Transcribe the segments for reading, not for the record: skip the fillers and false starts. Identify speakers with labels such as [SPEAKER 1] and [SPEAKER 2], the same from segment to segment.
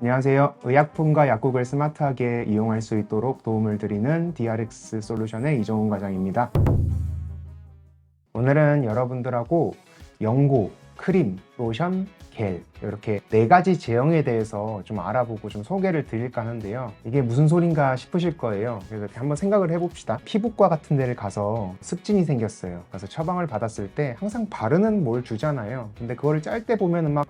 [SPEAKER 1] 안녕하세요. 의약품과 약국을 스마트하게 이용할 수 있도록 도움을 드리는 DRX 솔루션의 이종훈 과장입니다. 오늘은 여러분들하고 연고, 크림, 로션, 겔 이렇게 4가지 제형에 대해서 좀 알아보고 좀 소개를 드릴까 하는데요. 이게 무슨 소린가 싶으실 거예요. 그래서 한번 생각을 해봅시다. 피부과 같은 데를 가서 습진이 생겼어요. 그래서 처방을 받았을 때 항상 바르는 뭘 주잖아요. 근데 그거를 짤 때 보면은 막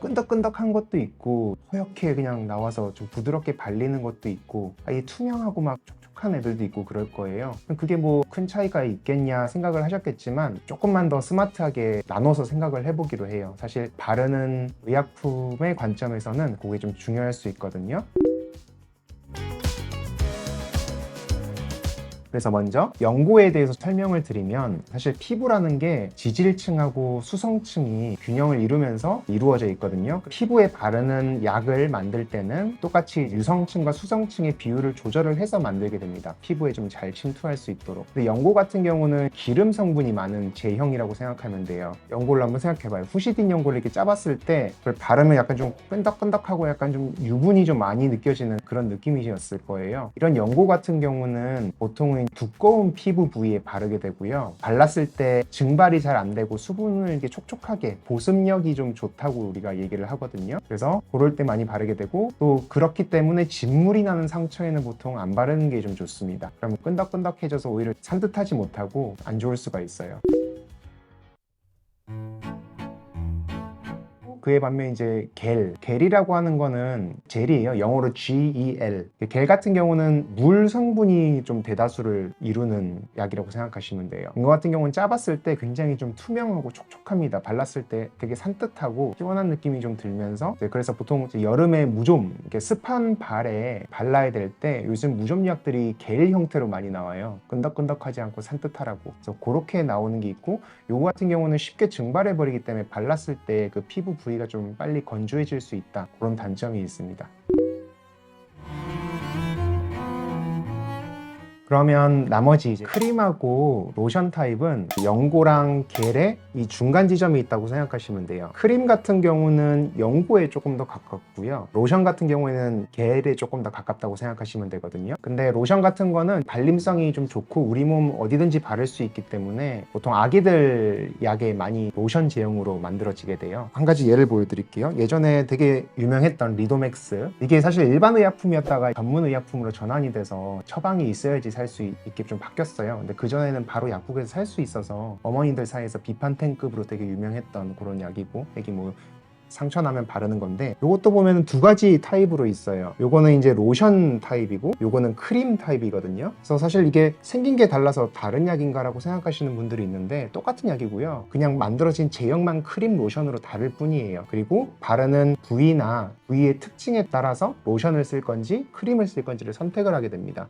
[SPEAKER 1] 끈덕끈덕한 것도 있고 허옇게 그냥 나와서 좀 부드럽게 발리는 것도 있고 아예 투명하고 막 촉촉한 애들도 있고 그럴 거예요. 그게 뭐 큰 차이가 있겠냐 생각을 하셨겠지만 조금만 더 스마트하게 나눠서 생각을 해보기로 해요. 사실 바르는 의약품의 관점에서는 그게 좀 중요할 수 있거든요. 그래서 먼저 연고에 대해서 설명을 드리면 사실 피부라는 게 지질층하고 수성층이 균형을 이루면서 이루어져 있거든요. 피부에 바르는 약을 만들 때는 똑같이 유성층과 수성층의 비율을 조절을 해서 만들게 됩니다. 피부에 좀 잘 침투할 수 있도록. 근데 연고 같은 경우는 기름 성분이 많은 제형이라고 생각하면 돼요. 연고를 한번 생각해봐요. 후시딘 연고를 이렇게 짜봤을 때 그걸 바르면 약간 좀 끈덕끈덕하고 약간 좀 유분이 좀 많이 느껴지는 그런 느낌이었을 거예요. 이런 연고 같은 경우는 보통은 두꺼운 피부 부위에 바르게 되고요. 발랐을 때 증발이 잘 안 되고 수분을 이렇게 촉촉하게 보습력이 좀 좋다고 우리가 얘기를 하거든요. 그래서 그럴 때 많이 바르게 되고 또 그렇기 때문에 진물이 나는 상처에는 보통 안 바르는 게 좀 좋습니다. 그러면 끈덕끈덕해져서 오히려 산뜻하지 못하고 안 좋을 수가 있어요. 그에 반면 이제 겔이라고 하는 거는 젤이에요. 영어로 GEL. 겔 같은 경우는 물 성분이 좀 대다수를 이루는 약이라고 생각하시면 돼요. 이거 같은 경우는 짜봤을 때 굉장히 좀 투명하고 촉촉합니다. 발랐을 때 되게 산뜻하고 시원한 느낌이 좀 들면서 그래서 보통 여름에 무좀, 이렇게 습한 발에 발라야 될 때 요즘 무좀약들이 겔 형태로 많이 나와요. 끈덕끈덕하지 않고 산뜻하라고. 그래서 그렇게 나오는 게 있고 요거 같은 경우는 쉽게 증발해 버리기 때문에 발랐을 때 그 피부 부위가 좀 빨리 건조해질 수 있다. 그런 단점이 있습니다. 그러면 나머지 이제 크림하고 로션 타입은 연고랑 겔의 이 중간 지점이 있다고 생각하시면 돼요. 크림 같은 경우는 연고에 조금 더 가깝고요. 로션 같은 경우에는 겔에 조금 더 가깝다고 생각하시면 되거든요. 근데 로션 같은 거는 발림성이 좀 좋고 우리 몸 어디든지 바를 수 있기 때문에 보통 아기들 약에 많이 로션 제형으로 만들어지게 돼요. 한 가지 예를 보여드릴게요. 예전에 되게 유명했던 리도맥스, 이게 사실 일반 의약품이었다가 전문 의약품으로 전환이 돼서 처방이 있어야지 살 수 있게 좀 바뀌었어요. 근데 그전에는 바로 약국에서 살 수 있어서 어머니들 사이에서 비판템급으로 되게 유명했던 그런 약이고, 이게 뭐 상처 나면 바르는 건데, 요것도 보면 2가지 타입으로 있어요. 요거는 이제 로션 타입이고 요거는 크림 타입이거든요. 그래서 사실 이게 생긴 게 달라서 다른 약인가 라고 생각하시는 분들이 있는데 똑같은 약이고요. 그냥 만들어진 제형만 크림 로션으로 다를 뿐이에요. 그리고 바르는 부위나 부위의 특징에 따라서 로션을 쓸 건지 크림을 쓸 건지를 선택을 하게 됩니다.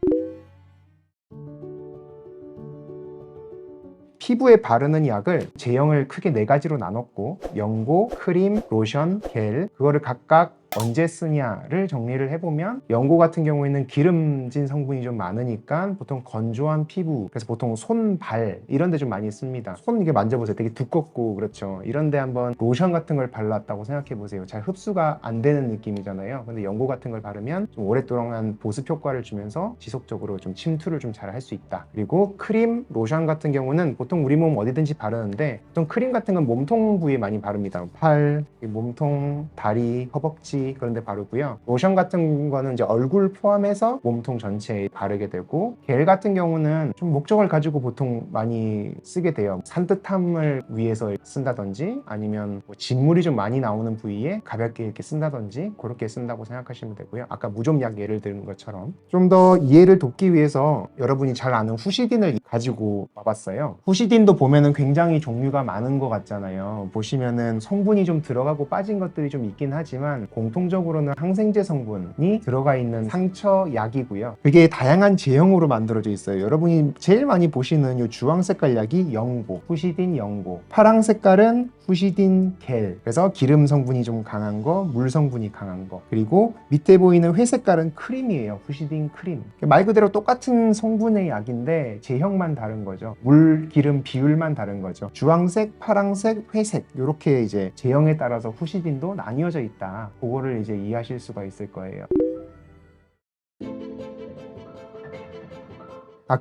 [SPEAKER 1] 피부에 바르는 약을 제형을 크게 4가지로 나눴고 연고, 크림, 로션, 겔, 그거를 각각 언제 쓰냐를 정리를 해보면 연고 같은 경우에는 기름진 성분이 좀 많으니까 보통 건조한 피부, 그래서 보통 손, 발 이런 데 좀 많이 씁니다. 손 이게 만져보세요. 되게 두껍고 그렇죠. 이런 데 한번 로션 같은 걸 발랐다고 생각해 보세요. 잘 흡수가 안 되는 느낌이잖아요. 근데 연고 같은 걸 바르면 좀 오랫동안 보습 효과를 주면서 지속적으로 좀 침투를 좀 잘 할 수 있다. 그리고 크림, 로션 같은 경우는 보통 우리 몸 어디든지 바르는데 보통 크림 같은 건 몸통 부위에 많이 바릅니다. 팔, 몸통, 다리, 허벅지 그런 데 바르고요. 로션 같은 거는 이제 얼굴 포함해서 몸통 전체에 바르게 되고, 겔 같은 경우는 좀 목적을 가지고 보통 많이 쓰게 돼요. 산뜻함을 위해서 쓴다든지 아니면 뭐 진물이 좀 많이 나오는 부위에 가볍게 이렇게 쓴다든지 그렇게 쓴다고 생각하시면 되고요. 아까 무좀약 예를 드는 것처럼 좀 더 이해를 돕기 위해서 여러분이 잘 아는 후시딘을 가지고 와봤어요. 후시딘도 보면은 굉장히 종류가 많은 것 같잖아요. 보시면은 성분이 좀 들어가고 빠진 것들이 좀 있긴 하지만 공통적으로는 항생제 성분이 들어가 있는 상처 약이고요. 그게 다양한 제형으로 만들어져 있어요. 여러분이 제일 많이 보시는 이 주황 색깔 약이 연고, 후시딘 연고, 파랑 색깔은 푸시딘, 겔. 그래서 기름 성분이 좀 강한 거, 물 성분이 강한 거. 그리고 밑에 보이는 회색깔은 크림이에요. 푸시딘 크림. 말 그대로 똑같은 성분의 약인데 제형만 다른 거죠. 물, 기름 비율만 다른 거죠. 주황색, 파랑색, 회색 이렇게 이제 제형에 따라서 푸시딘도 나뉘어져 있다. 그거를 이제 이해하실 수가 있을 거예요.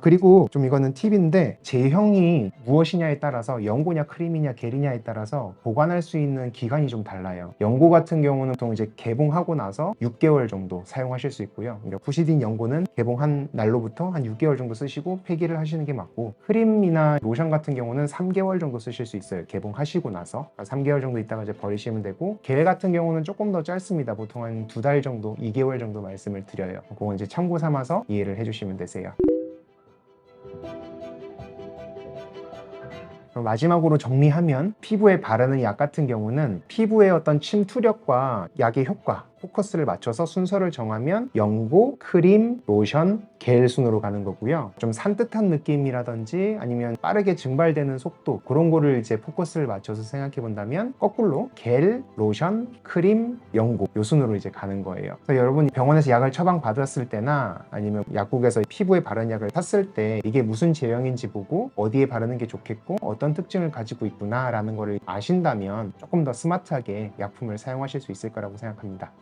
[SPEAKER 1] 그리고 좀 이거는 팁인데 제형이 무엇이냐에 따라서 연고냐 크림이냐 겔이냐에 따라서 보관할 수 있는 기간이 좀 달라요. 연고 같은 경우는 보통 이제 개봉하고 나서 6개월 정도 사용하실 수 있고요. 푸시딘 연고는 개봉한 날로부터 한 6개월 정도 쓰시고 폐기를 하시는 게 맞고, 크림이나 로션 같은 경우는 3개월 정도 쓰실 수 있어요. 개봉하시고 나서 3개월 정도 있다가 이제 버리시면 되고, 겔 같은 경우는 조금 더 짧습니다. 보통 한 2달 정도, 2개월 정도 말씀을 드려요. 그건 이제 참고 삼아서 이해를 해주시면 되세요. 그럼 마지막으로 정리하면, 피부에 바르는 약 같은 경우는 피부의 어떤 침투력과 약의 효과, 포커스를 맞춰서 순서를 정하면 연고, 크림, 로션, 겔 순으로 가는 거고요. 좀 산뜻한 느낌이라든지 아니면 빠르게 증발되는 속도, 그런 거를 이제 포커스를 맞춰서 생각해 본다면 거꾸로 겔, 로션, 크림, 연고 요 순으로 이제 가는 거예요. 그래서 여러분 병원에서 약을 처방 받았을 때나 아니면 약국에서 피부에 바르는 약을 샀을 때 이게 무슨 제형인지 보고 어디에 바르는 게 좋겠고 어떤 특징을 가지고 있구나 라는 거를 아신다면 조금 더 스마트하게 약품을 사용하실 수 있을 거라고 생각합니다.